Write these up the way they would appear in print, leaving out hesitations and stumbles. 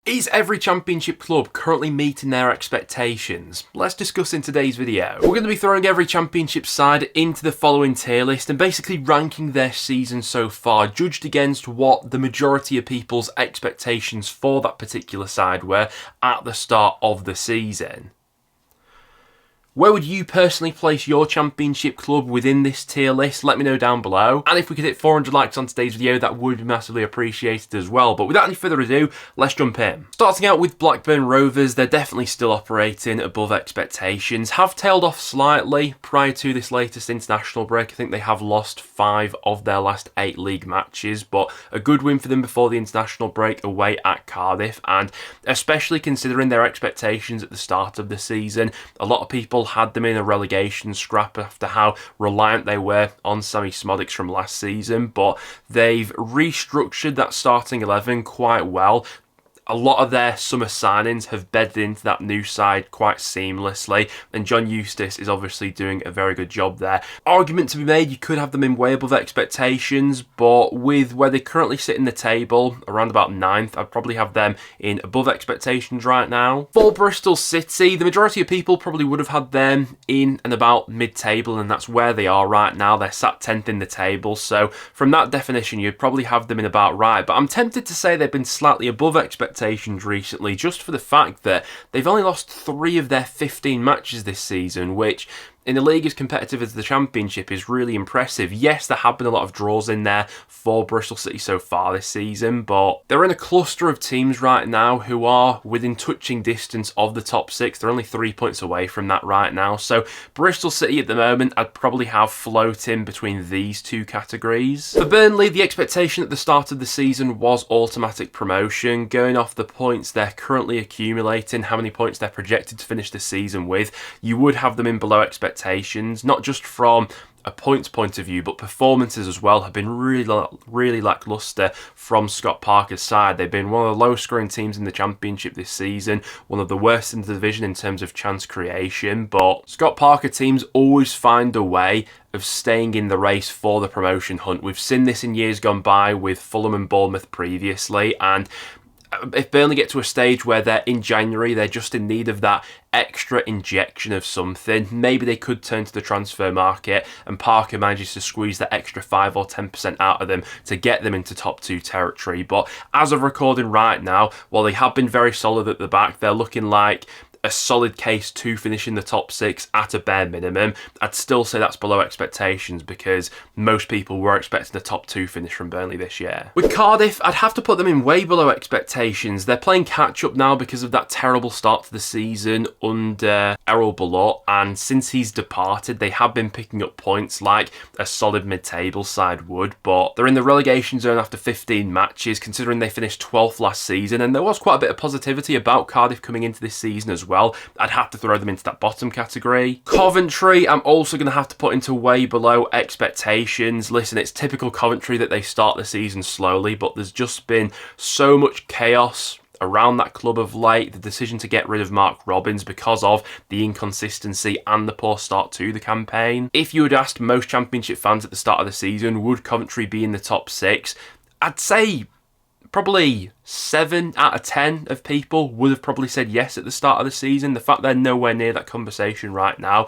Is every championship club currently meeting their expectations? Let's discuss in today's video. We're going to be throwing every championship side into the following tier list and basically ranking their season so far, judged against what the majority of people's expectations for that particular side were at the start of the season. Where would you personally place your championship club within this tier list? Let me know down below. And if we could hit 400 likes on today's video, that would be massively appreciated as well. But without any further ado, let's jump in. Starting out with Blackburn Rovers, they're definitely still operating above expectations. Have tailed off slightly prior to this latest international break. I think they have lost 5 of their last 8 league matches, but a good win for them before the international break away at Cardiff. And especially considering their expectations at the start of the season, a lot of people had them in a relegation scrap after how reliant they were on Sammy Szmodics from last season, but they've restructured that starting 11 quite well. A lot of their summer signings have bedded into that new side quite seamlessly, and John Eustace is obviously doing a very good job there. Argument to be made, you could have them in way above expectations, but with where they currently sit in the table, around about 9th, I'd probably have them in above expectations right now. For Bristol City, the majority of people probably would have had them in and about mid-table, and that's where they are right now. They're sat 10th in the table, so from that definition, you'd probably have them in about right, but I'm tempted to say they've been slightly above expectations recently, just for the fact that they've only lost 3 of their 15 matches this season, which in a league as competitive as the Championship is really impressive. Yes, there have been a lot of draws in there for Bristol City so far this season, but they're in a cluster of teams right now who are within touching distance of the top 6. They're only 3 points away from that right now. So Bristol City at the moment, I'd probably have floating between these two categories. For Burnley, the expectation at the start of the season was automatic promotion. Going off the points they're currently accumulating, how many points they're projected to finish the season with, you would have them in below expectations, not just from a points point of view, but performances as well have been really lacklustre from Scott Parker's side. They've been one of the lowest scoring teams in the Championship this season, one of the worst in the division in terms of chance creation, but Scott Parker teams always find a way of staying in the race for the promotion hunt. We've seen this in years gone by with Fulham and Bournemouth previously, and if Burnley get to a stage where they're in January, they're just in need of that extra injection of something, maybe they could turn to the transfer market, and Parker manages to squeeze that extra 5 or 10% out of them to get them into top 2 territory. But as of recording right now, while they have been very solid at the back, they're looking like a solid case to finish in the top 6 at a bare minimum. I'd still say that's below expectations because most people were expecting a top 2 finish from Burnley this year. With Cardiff, I'd have to put them in way below expectations. They're playing catch up now because of that terrible start to the season under Errol Bullock, and since he's departed, they have been picking up points like a solid mid-table side would, but they're in the relegation zone after 15 matches, considering they finished 12th last season, and there was quite a bit of positivity about Cardiff coming into this season as well. I'd have to throw them into that bottom category. Coventry, I'm also going to have to put into way below expectations. Listen, it's typical Coventry that they start the season slowly, but there's just been so much chaos around that club of late. The decision to get rid of Mark Robbins because of the inconsistency and the poor start to the campaign. If you had asked most Championship fans at the start of the season, would Coventry be in the top 6? I'd say probably 7 out of 10 of people would have probably said yes at the start of the season. The fact they're nowhere near that conversation right now,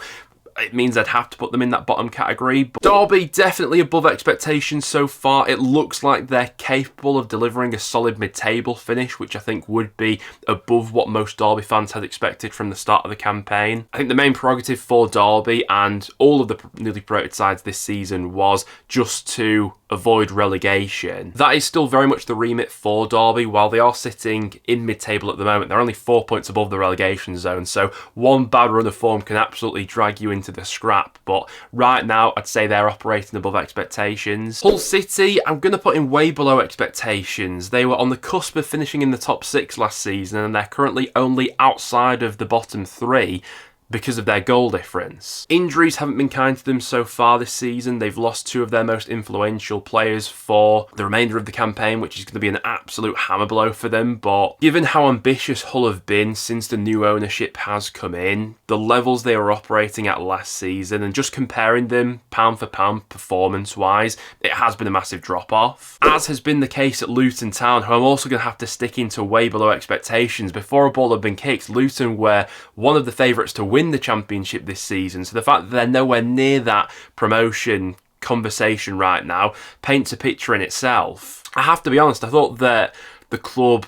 it means I'd have to put them in that bottom category. But Derby, definitely above expectations so far. It looks like they're capable of delivering a solid mid-table finish, which I think would be above what most Derby fans had expected from the start of the campaign. I think the main prerogative for Derby and all of the newly promoted sides this season was just to avoid relegation. That is still very much the remit for Derby. While they are sitting in mid-table at the moment, they're only 4 points above the relegation zone, so one bad run of form can absolutely drag you into the scrap, but right now I'd say they're operating above expectations. Hull City, I'm going to put in way below expectations. They were on the cusp of finishing in the top 6 last season, and they're currently only outside of the bottom 3 because of their goal difference. Injuries haven't been kind to them so far this season. They've lost two of their most influential players for the remainder of the campaign, which is going to be an absolute hammer blow for them. But given how ambitious Hull have been since the new ownership has come in, the levels they were operating at last season, and just comparing them pound for pound performance-wise, it has been a massive drop-off. As has been the case at Luton Town, who I'm also going to have to stick into way below expectations. Before a ball had been kicked, Luton were one of the favourites to win the Championship this season, so the fact that they're nowhere near that promotion conversation right now paints a picture in itself. I have to be honest, I thought that the club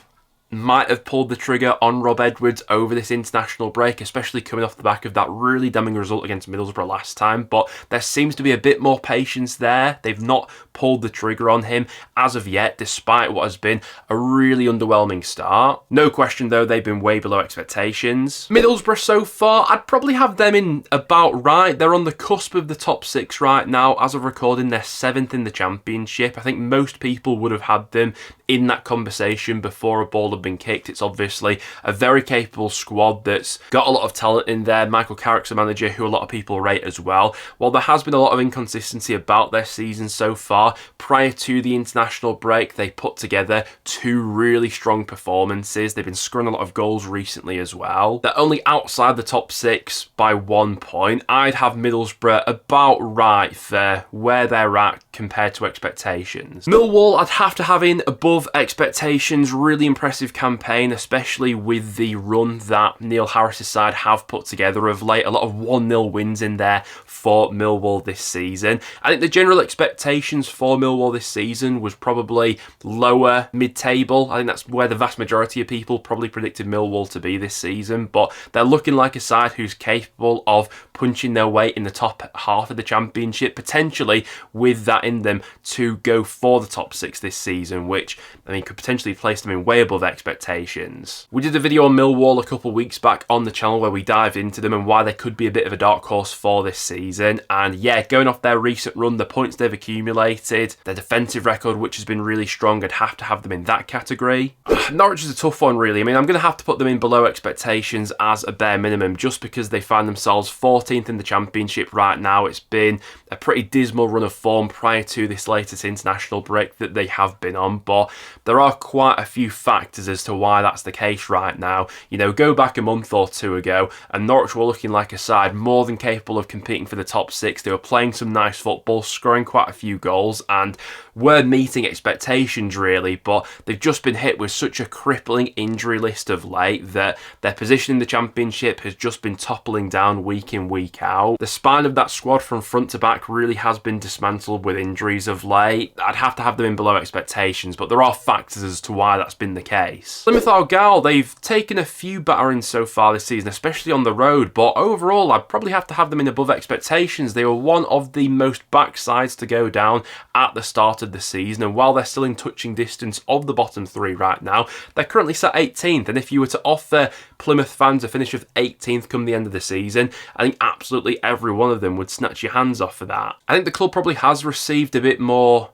might have pulled the trigger on Rob Edwards over this international break, especially coming off the back of that really damning result against Middlesbrough last time, but there seems to be a bit more patience there. They've not pulled the trigger on him as of yet, despite what has been a really underwhelming start. No question though, they've been way below expectations. Middlesbrough so far, I'd probably have them in about right. They're on the cusp of the top six right now. As of recording, they're 7th in the Championship. I think most people would have had them in that conversation before a ball had been kicked. It's obviously a very capable squad that's got a lot of talent in there. Michael Carrick's a manager who a lot of people rate as well. While there has been a lot of inconsistency about their season so far, prior to the international break, they put together two really strong performances. They've been scoring a lot of goals recently as well. They're only outside the top six by 1 point. I'd have Middlesbrough about right for where they're at compared to expectations. Millwall, I'd have to have in above expectations. Really impressive campaign, especially with the run that Neil Harris's side have put together of late. A lot of 1-0 wins in there for Millwall this season. I think the general expectations for Millwall this season was probably lower mid-table. I think that's where the vast majority of people probably predicted Millwall to be this season, but they're looking like a side who's capable of punching their way in the top half of the Championship, potentially with that in them to go for the top six this season, which I mean could potentially place them in way above expectations. We did a video on Millwall a couple of weeks back on the channel where we dived into them and why they could be a bit of a dark horse for this season, and yeah, going off their recent run, the points they've accumulated, their defensive record which has been really strong, I'd have to have them in that category. Norwich is a tough one really. I mean, I'm going to have to put them in below expectations as a bare minimum just because they find themselves 14th in the Championship right now. It's been a pretty dismal run of form prior to this latest international break that they have been on, but there are quite a few factors as to why that's the case right now. You know, go back a month or two ago and Norwich were looking like a side more than capable of competing for the top six. They were playing some nice football, scoring quite a few goals and were meeting expectations really, but they've just been hit with such a crippling injury list of late that their position in the Championship has just been toppling down week in, week out. The spine of that squad from front to back really has been dismantled with injuries of late. I'd have to have them in below expectations, but there are factors as to why that's been the case. Plymouth Argyle, they've taken a few batterings so far this season, especially on the road, but overall I'd probably have to have them in above expectations. They were one of the most back sides to go down at the start of the season, and while they're still in touching distance of the bottom three right now, they're currently sat 18th, and if you were to offer Plymouth fans a finish with 18th come the end of the season, I think absolutely every one of them would snatch your hands off for that. I think the club probably has received a bit more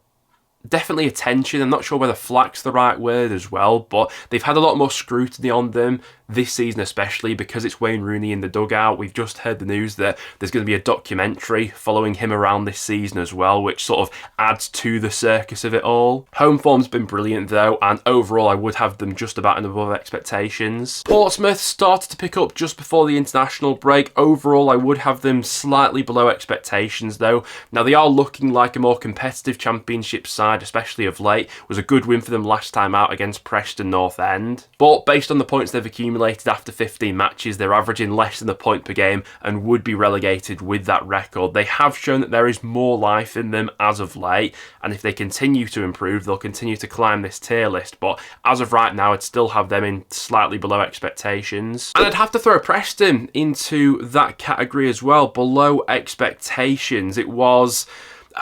definitely attention. I'm not sure whether flack's the right word as well, but they've had a lot more scrutiny on them this season, especially because it's Wayne Rooney in the dugout. We've just heard the news that there's going to be a documentary following him around this season as well, which sort of adds to the circus of it all. Home form's been brilliant though, and overall I would have them just about and above expectations. Portsmouth started to pick up just before the international break. Overall I would have them slightly below expectations though. Now they are looking like a more competitive Championship side, especially of late. It was a good win for them last time out against Preston North End, but based on the points they've accumulated after 15 matches, they're averaging less than a point per game and would be relegated with that record. They have shown that there is more life in them as of late, and if they continue to improve, they'll continue to climb this tier list, but as of right now, I'd still have them in slightly below expectations. And I'd have to throw Preston into that category as well, below expectations. It was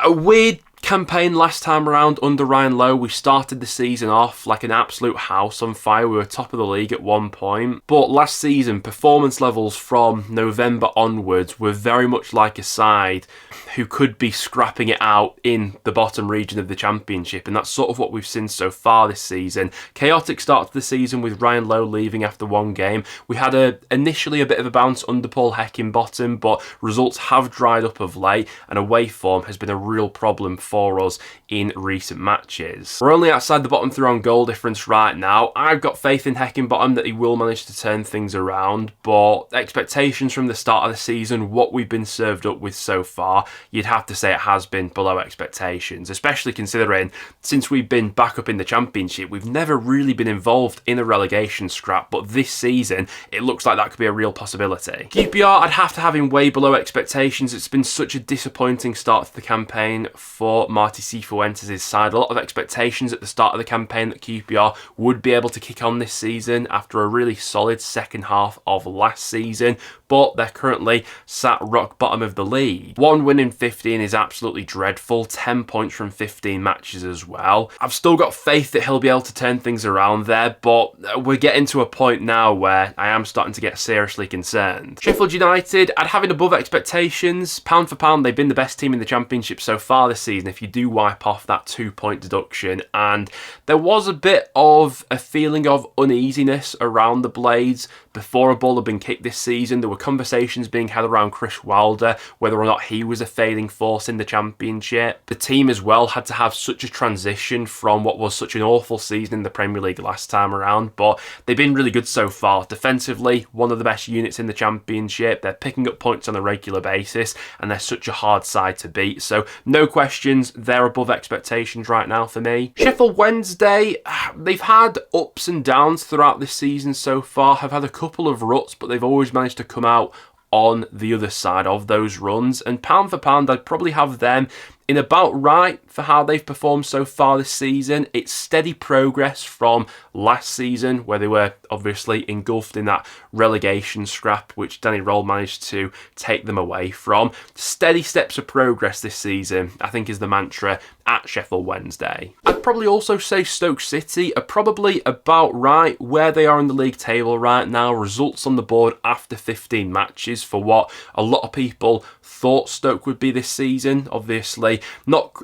a weird Campaign last time around under Ryan Lowe, we started the season off like an absolute house on fire. We were top of the league at one point, but last season performance levels from November onwards were very much like a side who could be scrapping it out in the bottom region of the Championship, and that's sort of what we've seen so far this season. Chaotic start to the season with Ryan Lowe leaving after one game. We had initially a bit of a bounce under Paul Heck in bottom, but results have dried up of late, and away form has been a real problem for us in recent matches. We're only outside the bottom through on goal difference right now. I've got faith in Heck in bottom that he will manage to turn things around, but expectations from the start of the season, what we've been served up with so far, you'd have to say it has been below expectations, especially considering since we've been back up in the Championship, we've never really been involved in a relegation scrap, but this season, it looks like that could be a real possibility. QPR, I'd have to have him way below expectations. It's been such a disappointing start to the campaign for Marty Cifuentes' side. A lot of expectations at the start of the campaign that QPR would be able to kick on this season after a really solid second half of last season, but they're currently sat rock bottom of the league. 1 win in 15 is absolutely dreadful, 10 points from 15 matches as well. I've still got faith that he'll be able to turn things around there, but we're getting to a point now where I am starting to get seriously concerned. Sheffield United, I'd have it above expectations. Pound for pound, they've been the best team in the Championship so far this season, if you do wipe off that 2-point deduction, and there was a bit of a feeling of uneasiness around the Blades before a ball had been kicked this season. There were conversations being had around Chris Wilder, whether or not he was a failing force in the Championship. The team as well had to have such a transition from what was such an awful season in the Premier League last time around, but they've been really good so far. Defensively, one of the best units in the Championship. They're picking up points on a regular basis, and they're such a hard side to beat. So no questions, they're above expectations right now for me. Sheffield Wednesday, they've had ups and downs throughout this season so far, have had a couple of ruts, but they've always managed to come out on the other side of those runs, and pound for pound I'd probably have them in about right for how they've performed so far this season. It's steady progress from last season, where they were obviously engulfed in that relegation scrap, which Danny Roll managed to take them away from. Steady steps of progress this season, I think, is the mantra at Sheffield Wednesday. I'd probably also say Stoke City are probably about right where they are in the league table right now. Results on the board after 15 matches for what a lot of people thought Stoke would be this season. Obviously,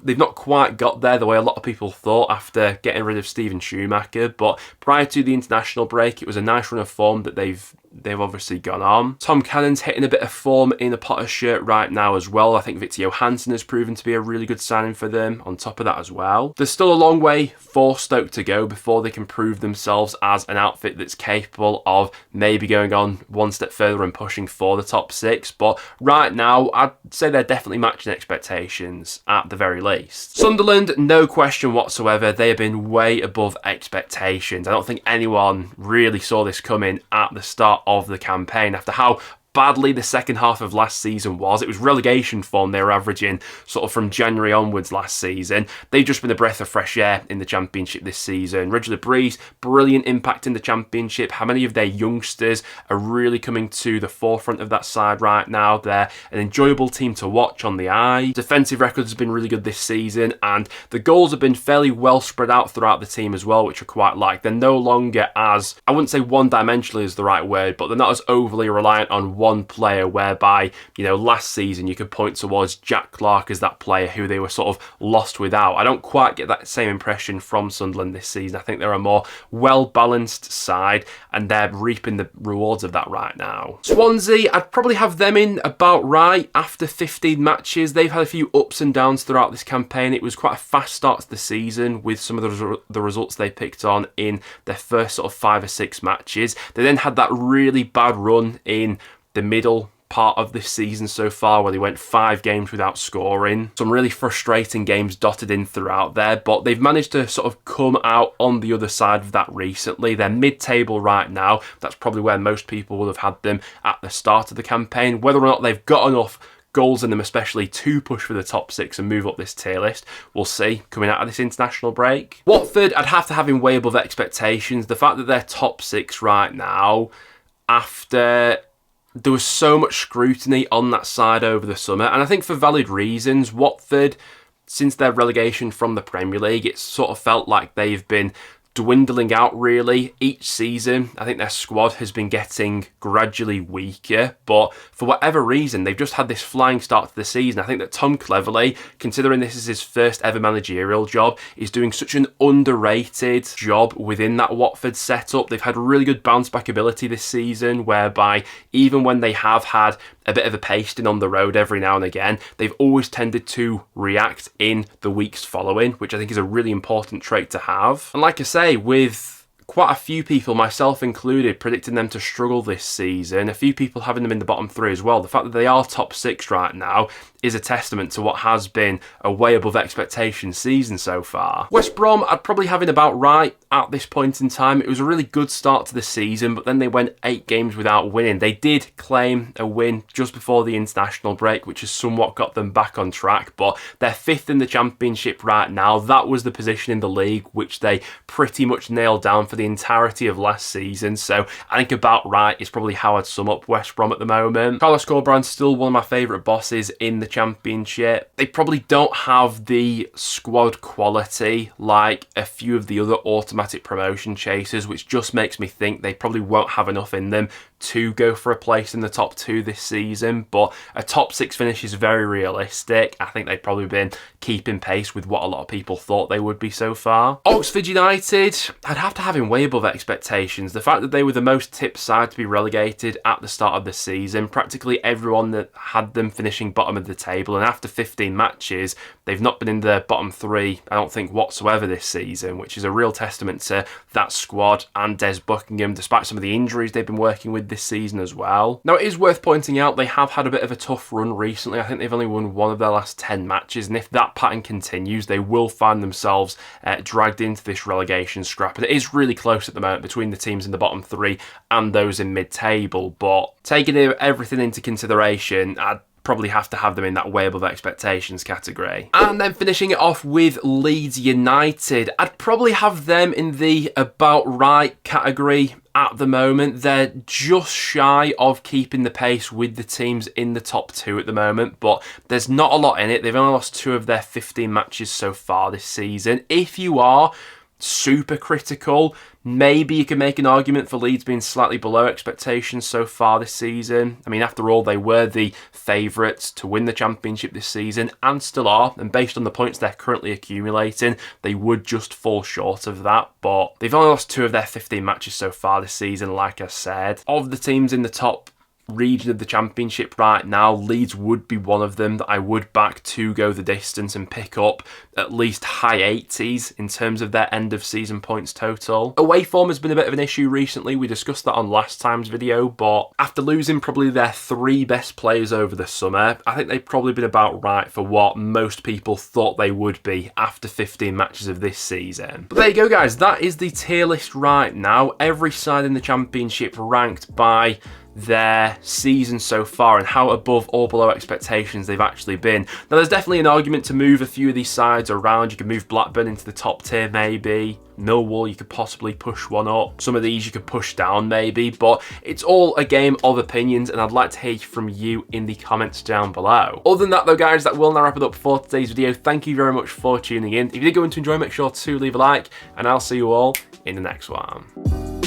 they've not quite got there the way a lot of people thought after getting rid of Steven Schumacher, but prior to the international break, it was a nice run of form that they've obviously gone on. Tom Cannon's hitting a bit of form in a Potter shirt right now as well. I think Victor Johansson has proven to be a really good signing for them on top of that as well. There's still a long way for Stoke to go before they can prove themselves as an outfit that's capable of maybe going on one step further and pushing for the top 6, but right now I'd say they're definitely matching expectations at the very least. Sunderland, no question whatsoever, they have been way above expectations. I don't think anyone really saw this coming at the start of the campaign after how badly the second half of last season was. It was relegation form they were averaging sort of from January onwards last season. They've just been a breath of fresh air in the Championship this season. Ridgely Breeze, brilliant impact in the Championship. How many of their youngsters are really coming to the forefront of that side right now? They're an enjoyable team to watch on the eye. Defensive records have been really good this season, and the goals have been fairly well spread out throughout the team as well, which I quite like. They're no longer as, I wouldn't say one-dimensional is the right word, but they're not as overly reliant on one player, whereby, you know, last season you could point towards Jack Clark as that player who they were sort of lost without. I don't quite get that same impression from Sunderland this season. I think they're a more well-balanced side, and they're reaping the rewards of that right now. Swansea, I'd probably have them in about right after 15 matches. They've had a few ups and downs throughout this campaign. It was quite a fast start to the season with some of the results they picked on in their first sort of 5 or 6 matches. They then had that really bad run in the middle part of this season so far, where they went 5 games without scoring. Some really frustrating games dotted in throughout there, but they've managed to sort of come out on the other side of that recently. They're mid-table right now. That's probably where most people would have had them at the start of the campaign. Whether or not they've got enough goals in them especially to push for the top 6 and move up this tier list, we'll see coming out of this international break. Watford, I'd have to have him way above expectations. The fact that they're top 6 right now, after there was so much scrutiny on that side over the summer, and I think for valid reasons. Watford, since their relegation from the Premier League, it's sort of felt like they've been dwindling out really each season. I think their squad has been getting gradually weaker, but for whatever reason, they've just had this flying start to the season. I think that Tom Cleverley, considering this is his first ever managerial job, is doing such an underrated job within that Watford setup. They've had really good bounce back ability this season, whereby even when they have had a bit of a pasting on the road every now and again, they've always tended to react in the weeks following, which I think is a really important trait to have. And like I say, with quite a few people, myself included, predicting them to struggle this season, a few people having them in the bottom three as well, the fact that they are top six right now is a testament to what has been a way above expectation season so far. West Brom, I'd probably have it about right at this point in time. It was a really good start to the season, but then they went 8 games without winning. They did claim a win just before the international break, which has somewhat got them back on track, but they're 5th in the Championship right now. That was the position in the league which they pretty much nailed down for the entirety of last season, so I think about right is probably how I'd sum up West Brom at the moment. Carlos Corberán's still one of my favourite bosses in the Championship. They probably don't have the squad quality like a few of the other automatic promotion chasers, which just makes me think they probably won't have enough in them to go for a place in the top 2 this season, but a top 6 finish is very realistic. I think they've probably been keeping pace with what a lot of people thought they would be so far. Oxford United, I'd have to have him way above expectations. The fact that they were the most tipped side to be relegated at the start of the season, practically everyone that had them finishing bottom of the table, and after 15 matches, they've not been in the bottom 3, I don't think, whatsoever this season, which is a real testament to that squad and Des Buckingham, despite some of the injuries they've been working with this season as well. Now, it is worth pointing out they have had a bit of a tough run recently. I think they've only won 1 of their last 10 matches, and if that pattern continues, they will find themselves dragged into this relegation scrap. And it is really close at the moment between the teams in the bottom 3 and those in mid-table, but taking everything into consideration, I'd probably have to have them in that way above expectations category. And then finishing it off with Leeds United, I'd probably have them in the about right category at the moment. They're just shy of keeping the pace with the teams in the top 2 at the moment, but there's not a lot in it. They've only lost 2 of their 15 matches so far this season. If you are super critical, maybe you can make an argument for Leeds being slightly below expectations so far this season. I mean, after all, they were the favourites to win the Championship this season and still are, and based on the points they're currently accumulating, they would just fall short of that, but they've only lost 2 of their 15 matches so far this season, like I said. Of the teams in the top region of the Championship right now, Leeds would be one of them that I would back to go the distance and pick up at least high 80s in terms of their end of season points total. Away form has been a bit of an issue recently. We discussed that on last time's video, but after losing probably their 3 best players over the summer, I think they've probably been about right for what most people thought they would be after 15 matches of this season. But there you go, guys. That is the tier list right now. Every side in the Championship ranked by their season so far and how above or below expectations they've actually been. Now, there's definitely an argument to move a few of these sides around. You could move Blackburn into the top tier maybe. Millwall, you could possibly push one up. Some of these you could push down maybe, but it's all a game of opinions, and I'd like to hear from you in the comments down below. Other than that though, guys, that will now wrap it up for today's video. Thank you very much for tuning in. If you did go in to enjoy, make sure to leave a like, and I'll see you all in the next one.